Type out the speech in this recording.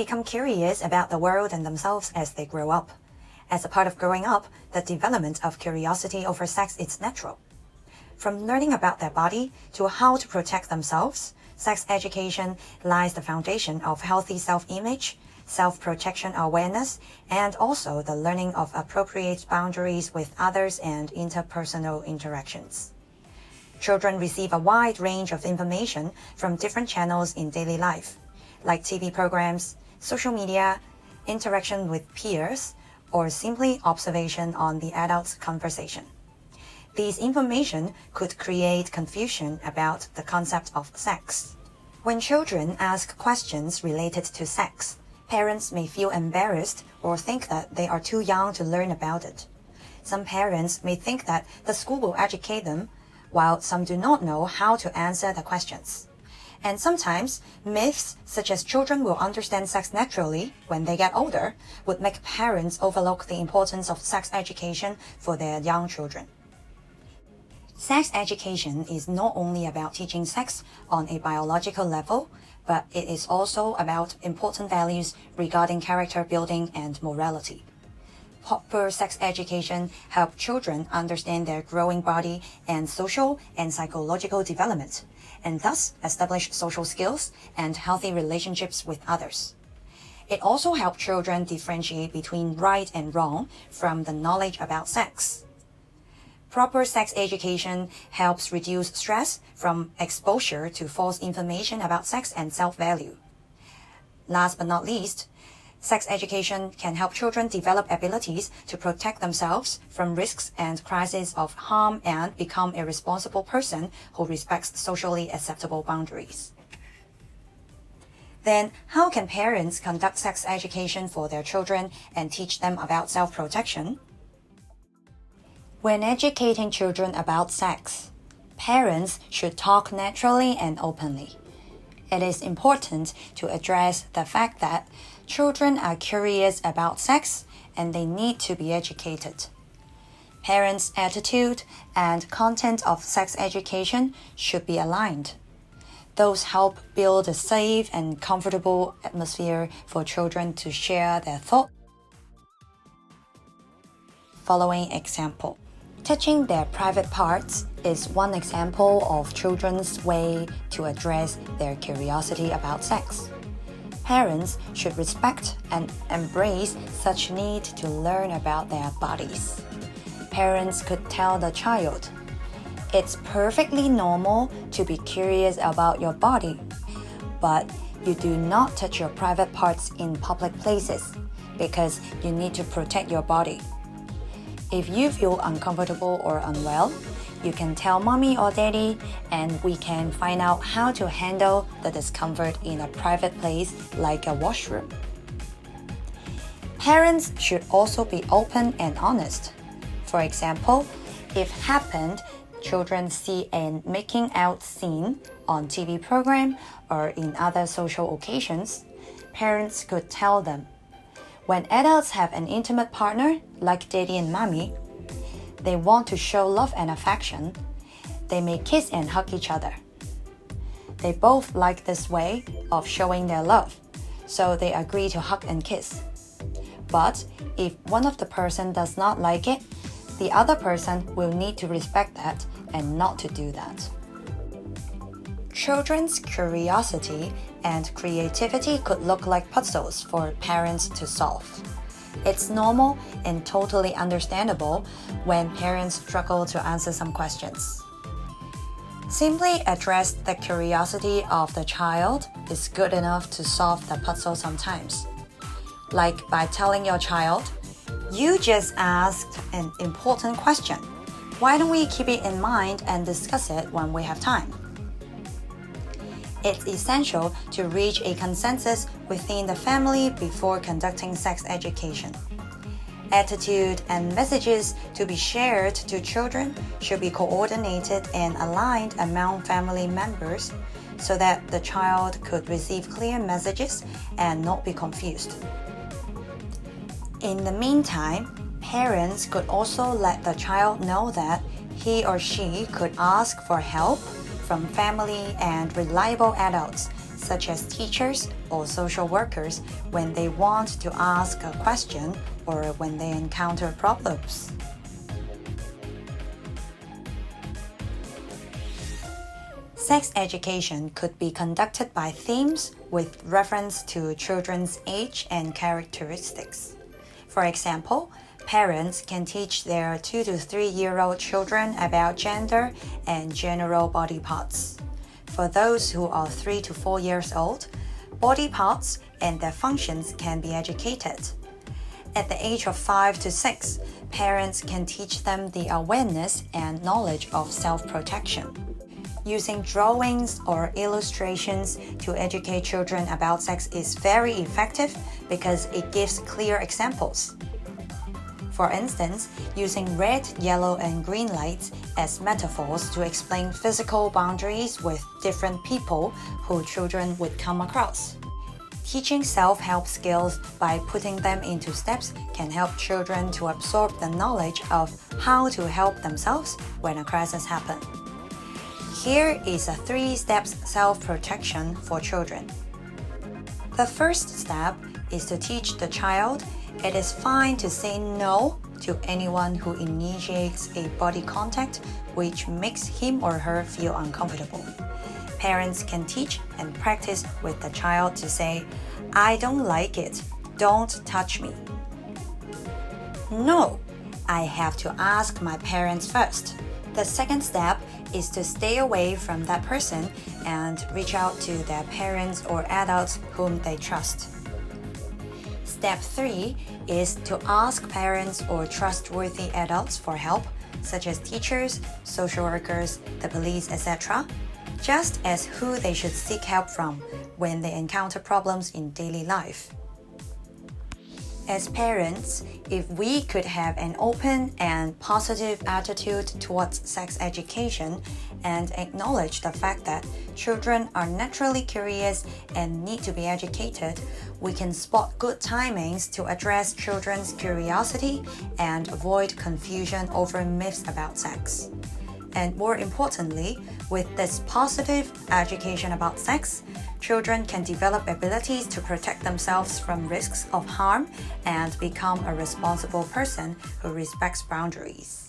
become curious about the world and themselves as they grow up. As a part of growing up, the development of curiosity over sex is natural. From learning about their body to how to protect themselves, sex education lies the foundation of healthy self-image, self-protection awareness, and also the learning of appropriate boundaries with others and interpersonal interactions. Children receive a wide range of information from different channels in daily life, like TV programs, social media, interaction with peers, or simply observation on the adult's conversation. These information could create confusion about the concept of sex. When children ask questions related to sex, parents may feel embarrassed or think that they are too young to learn about it. Some parents may think that the school will educate them, while some do not know how to answer the questions. And sometimes, myths such as children will understand sex naturally when they get older would make parents overlook the importance of sex education for their young children. Sex education is not only about teaching sex on a biological level, but it is also about important values regarding character building and morality. Proper sex education helps children understand their growing body and social and psychological development, and thus establish social skills and healthy relationships with others. It also helps children differentiate between right and wrong from the knowledge about sex. Proper sex education helps reduce stress from exposure to false information about sex and self-value. Last but not least, sex education can help children develop abilities to protect themselves from risks and crises of harm and become a responsible person who respects socially acceptable boundaries. Then, how can parents conduct sex education for their children and teach them about self-protection? When educating children about sex, parents should talk naturally and openly. It is important to address the fact that children are curious about sex and they need to be educated. Parents' attitude and content of sex education should be aligned. Those help build a safe and comfortable atmosphere for children to share their thoughts. Following example. Touching their private parts is one example of children's way to address their curiosity about sex. Parents should respect and embrace such need to learn about their bodies. Parents could tell the child, "It's perfectly normal to be curious about your body, but you do not touch your private parts in public places because you need to protect your body. If you feel uncomfortable or unwell, you can tell mommy or daddy and we can find out how to handle the discomfort in a private place like a washroom." Parents should also be open and honest. For example, if happened, children see a making out scene on TV program or in other social occasions, parents could tell them, "When adults have an intimate partner, like daddy and mommy, they want to show love and affection. They may kiss and hug each other. They both like this way of showing their love, so they agree to hug and kiss. But if one of the person does not like it, the other person will need to respect that and not to do that." Children's curiosity and creativity could look like puzzles for parents to solve. It's normal and totally understandable when parents struggle to answer some questions. Simply address the curiosity of the child is good enough to solve the puzzle sometimes. Like by telling your child, "You just asked an important question. Why don't we keep it in mind and discuss it when we have time?" It's essential to reach a consensus within the family before conducting sex education. Attitude and messages to be shared to children should be coordinated and aligned among family members so that the child could receive clear messages and not be confused. In the meantime, parents could also let the child know that he or she could ask for help from family and reliable adults such as teachers or social workers, when they want to ask a question or when they encounter problems. Sex education could be conducted by themes with reference to children's age and characteristics. For example, parents can teach their 2 to 3-year-old children about gender and general body parts. For those who are 3 to 4 years old, body parts and their functions can be educated. At the age of 5 to 6, parents can teach them the awareness and knowledge of self-protection. Using drawings or illustrations to educate children about sex is very effective because it gives clear examples. For instance, using red, yellow, and green lights as metaphors to explain physical boundaries with different people who children would come across. Teaching self-help skills by putting them into steps can help children to absorb the knowledge of how to help themselves when a crisis happens. Here is a 3-step self-protection for children. The first step is to teach the child it is fine to say no to anyone who initiates a body contact which makes him or her feel uncomfortable. Parents can teach and practice with the child to say, "I don't like it, don't touch me." No, I have to ask my parents first. The second step is to stay away from that person and reach out to their parents or adults whom they trust. Step 3 is to ask parents or trustworthy adults for help, such as teachers, social workers, the police, etc., just as who they should seek help from when they encounter problems in daily life. As parents, if we could have an open and positive attitude towards sex education and acknowledge the fact that children are naturally curious and need to be educated, we can spot good timings to address children's curiosity and avoid confusion over myths about sex. And more importantly, with this positive education about sex, children can develop abilities to protect themselves from risks of harm and become a responsible person who respects boundaries.